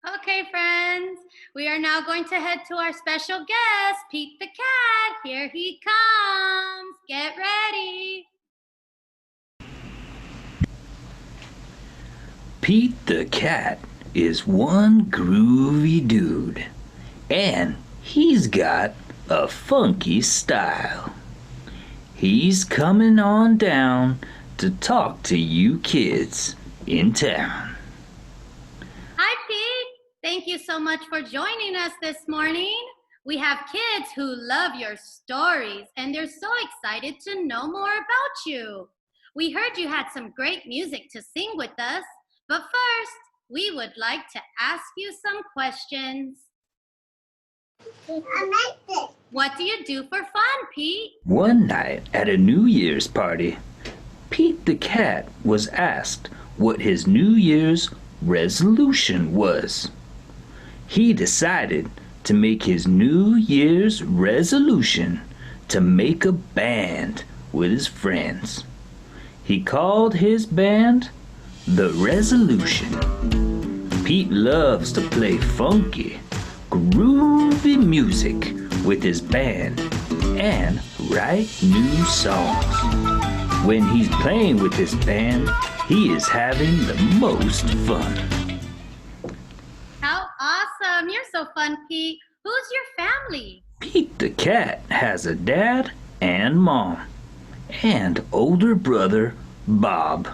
Okay, friends, we are now going to head to our special guest, Pete the cat. Here he comes. Get ready. Pete the cat is one groovy dude, and he's got a funky style. He's coming on down to talk to you kids in town. Hi, Pete. Thank you so much for joining us this morning. We have kids who love your stories, and they're so excited to know more about you. We heard you had some great music to sing with us, but first, we would like to ask you some questions. What do you do for fun, Pete? One night at a New Year's party, Pete the cat was asked what his New Year's resolution was. He decided to make his New Year's resolution to make a band with his friends. He called his band The Resolution. Pete loves to play funky, groovy music with his band and write new songs. When he's playing with his band, he is having the most fun. How awesome! You're so fun, Pete. Who's your family? Pete the cat has a dad and mom, and older brother Bob.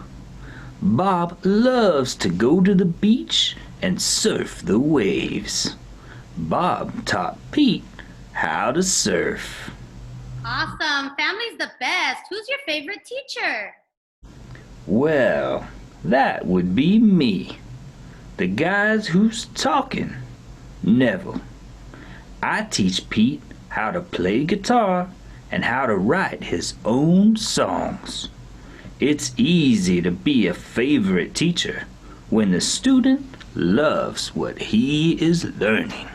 Bob loves to go to the beach and surf the waves. Bob taught Pete how to surf. Awesome. Family's the best. Who's your favorite teacher? Well, that would be me. The guys who's talking, Neville. I teach Pete how to play guitar and how to write his own songs. It's easy to be a favorite teacher when the student loves what he is learning.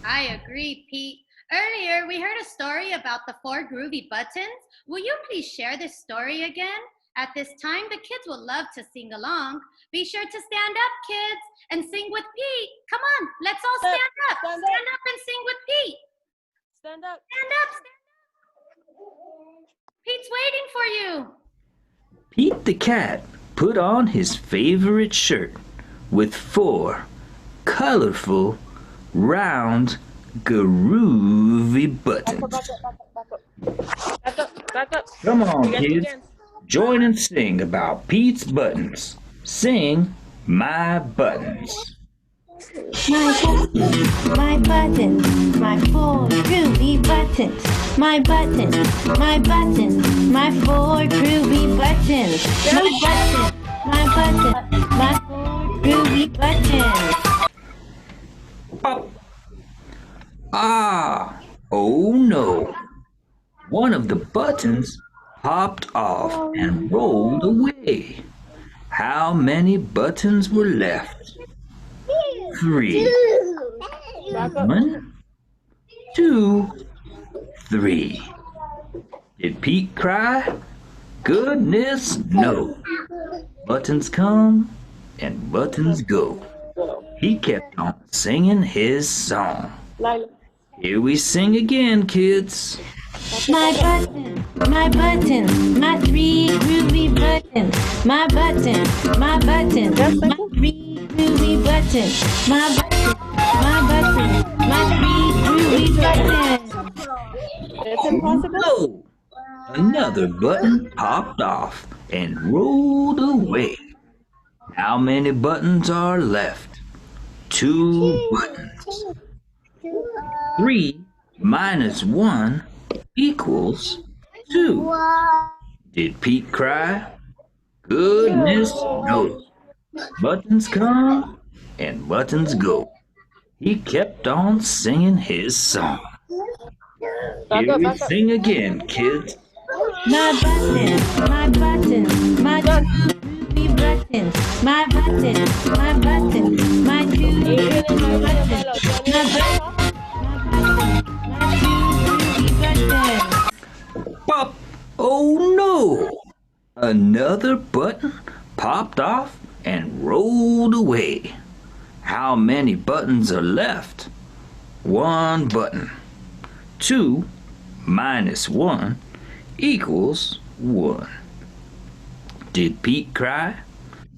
I agree, Pete. Earlier, we heard a story about the 4 groovy buttons. Will you please share this story again? At this time, the kids will love to sing along. Be sure to stand up, kids, and sing with Pete. Come on, let's all stand up. Stand up and sing with Pete. Stand up. Stand up, stand up. Pete's waiting for you. Pete the cat put on his favorite shirt with 4 colorful, round, groovy buttons. Back up. Come on, kids. Join and sing about Pete's buttons. Sing My Buttons. My buttons, my 4 groovy buttons. My buttons, my 4 groovy buttons. My 4 groovy buttons. Pop. Ah, oh no. One of the buttons popped off and rolled away. How many buttons were left? 3. 1, 2, 3. Did Pete cry? Goodness, no. Buttons come and buttons go. He kept on singing his song. Here we sing again, kids. My 3 groovy buttons. My 3 groovy buttons. My 3 groovy buttons. It's impossible. No! Another button popped off and rolled away. How many buttons are left? 2 buttons. 3 minus 1 equals 2. Did Pete cry? Goodness no. Buttons come and buttons go. He kept on singing his song. Here we sing again, kids. My 2 groovy buttons. My 2 groovy buttons. Pop! Oh no! Another button popped off and rolled away. How many buttons are left? One button. 2 minus 1 equals 1. Did Pete cry?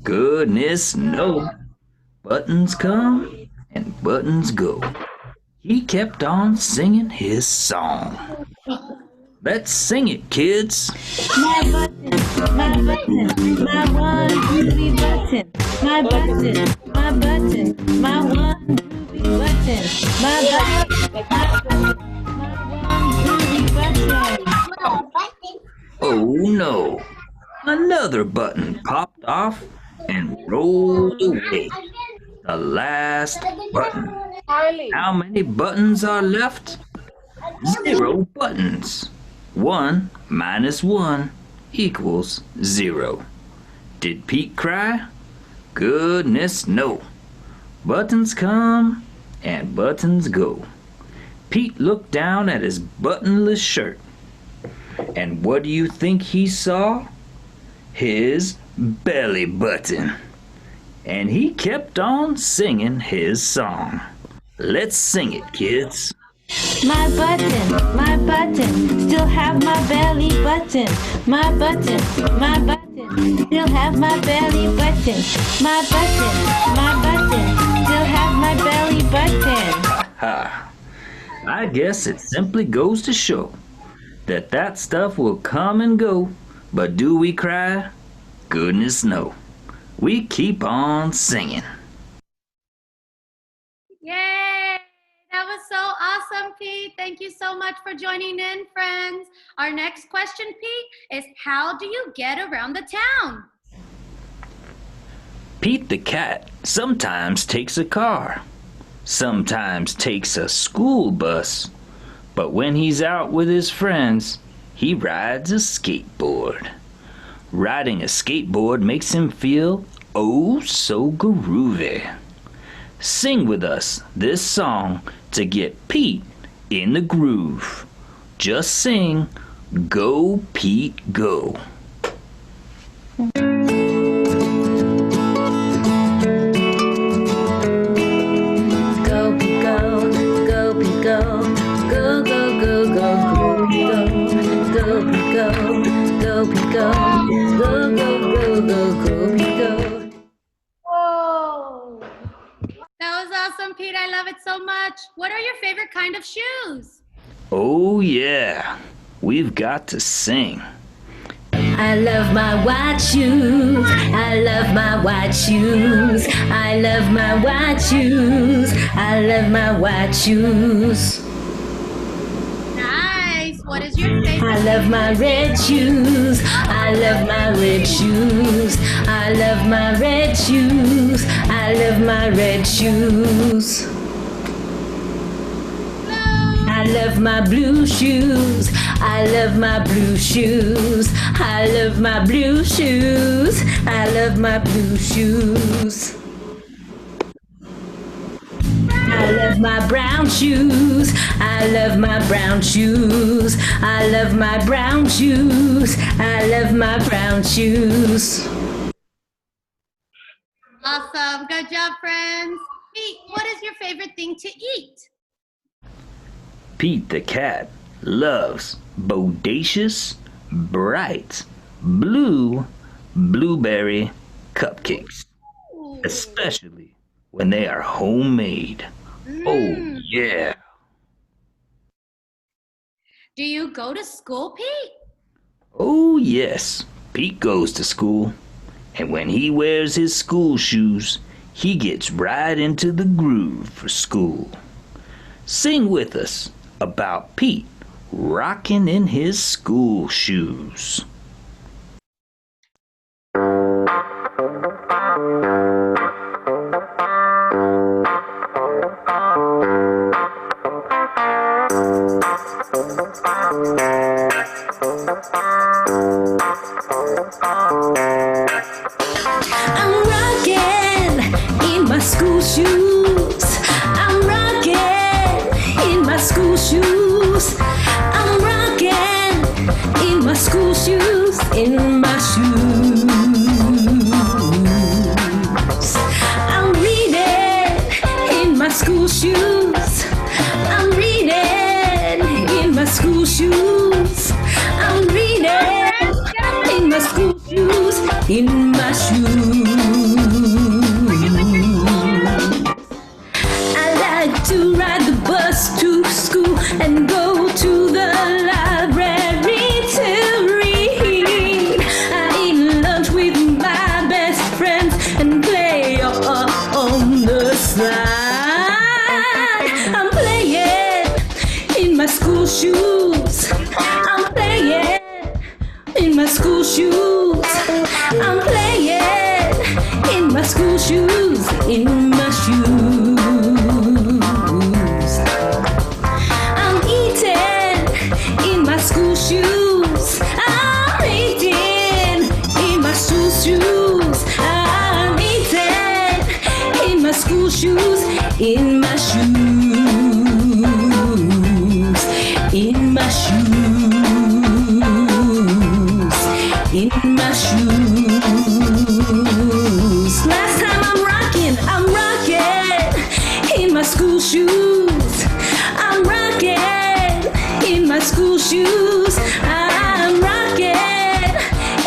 Goodness, no. Buttons come and buttons go. He kept on singing his song. Let's sing it, kids. My button, my button, my one groovy button. My button, my button, my one groovy button. My button, my one groovy button. Oh no. Another button popped off and rolled away. The last button. Charlie. How many buttons are left? 0 buttons. 1 minus 1 equals 0. Did Pete cry? Goodness, no. Buttons come and buttons go. Pete looked down at his buttonless shirt. And what do you think he saw? His belly button. And he kept on singing his song. Let's sing it, kids. My button, still have my belly button. My button, still have my belly button. My button, still have my belly button. Ha! I guess it simply goes to show that stuff will come and go, but do we cry? Goodness no. We keep on singing. Yay! That was so awesome, Pete. Thank you so much for joining in, friends. Our next question, Pete, is how do you get around the town? Pete the cat sometimes takes a car, sometimes takes a school bus, but when he's out with his friends, he rides a skateboard. Riding a skateboard makes him feel oh so groovy. Sing with us this song to get Pete in the groove. Just sing, Go Pete Go. Go Pete go, go Pete go, go go go go go Pete go, go Pete go, go Pete go, go go go go Pete go. Oh. That was awesome, Pete. I love it so much. What are your favorite kind of shoes? Oh yeah, we've got to sing. I love my white shoes. I love my white shoes. I love my white shoes. I love my white shoes. Nice. What is your favorite? I love my red shoes. I love my red shoes. I love my red shoes. I love my red shoes. I love my blue shoes. I love my blue shoes. I love my blue shoes. I love my blue shoes. I love my brown shoes. I love my brown shoes. I love my brown shoes. I love my brown shoes. Awesome. Good job, friends. Pete, what is your favorite thing to eat? Pete the cat loves bodacious, bright, blue blueberry cupcakes, especially when they are homemade. Oh yeah. Do you go to school, Pete? Oh yes, Pete goes to school, and when he wears his school shoes, he gets right into the groove for school. Sing with us about Pete rocking in his school shoes. I'm rocking in my school shoes. I'm rocking in my school shoes. I'm rocking in my school shoes. In my shoes. I'm reading in my shoes. I like to ride the bus to school and go to the library to read. I eat lunch with my best friends and play on the slide. I'm playing in my school shoes. I'm playing in my school shoes. I'm playing in my school shoes. In my shoes. I'm eating in my school shoes. I'm eating in my school shoes. I'm eating in my school shoes. In my shoes. In my shoes. In my shoes. Last time I'm rocking in my school shoes. I'm rocking in my school shoes. I'm rocking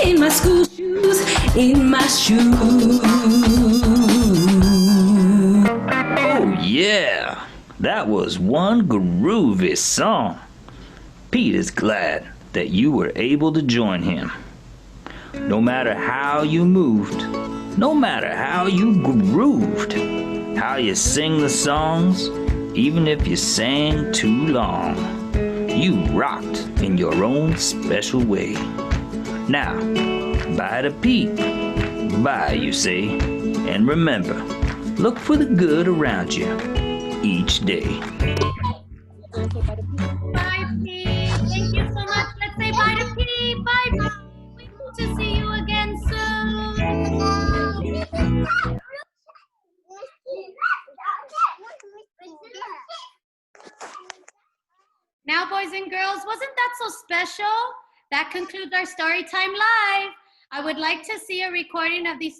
in my school shoes. In my shoes. Oh yeah, that was one groovy song. Pete is glad that you were able to join him. No matter how you moved, no matter how you grooved, how you sing the songs, even if you sang too long, you rocked in your own special way. Now, bye to Pete. Bye, you say. And remember, look for the good around you each day. Bye, Pete. Thank you so much. Let's say bye to Pete. Bye, bye. We hope to see you again soon. Now, boys and girls, wasn't that so special? That concludes our Storytime Live. I would like to see a recording of these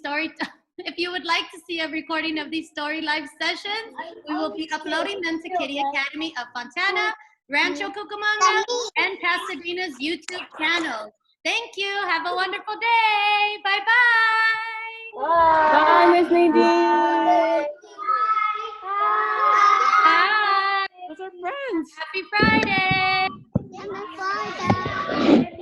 if you would like to see a recording of these story live sessions, we will be uploading them to Kiddie Academy of Fontana, Rancho Cucamonga, and Pasadena's YouTube channels. Thank you. Have a wonderful day. Bye-bye. Bye, Miss Nadine. Bye. Those are friends. Happy Friday. Happy Friday.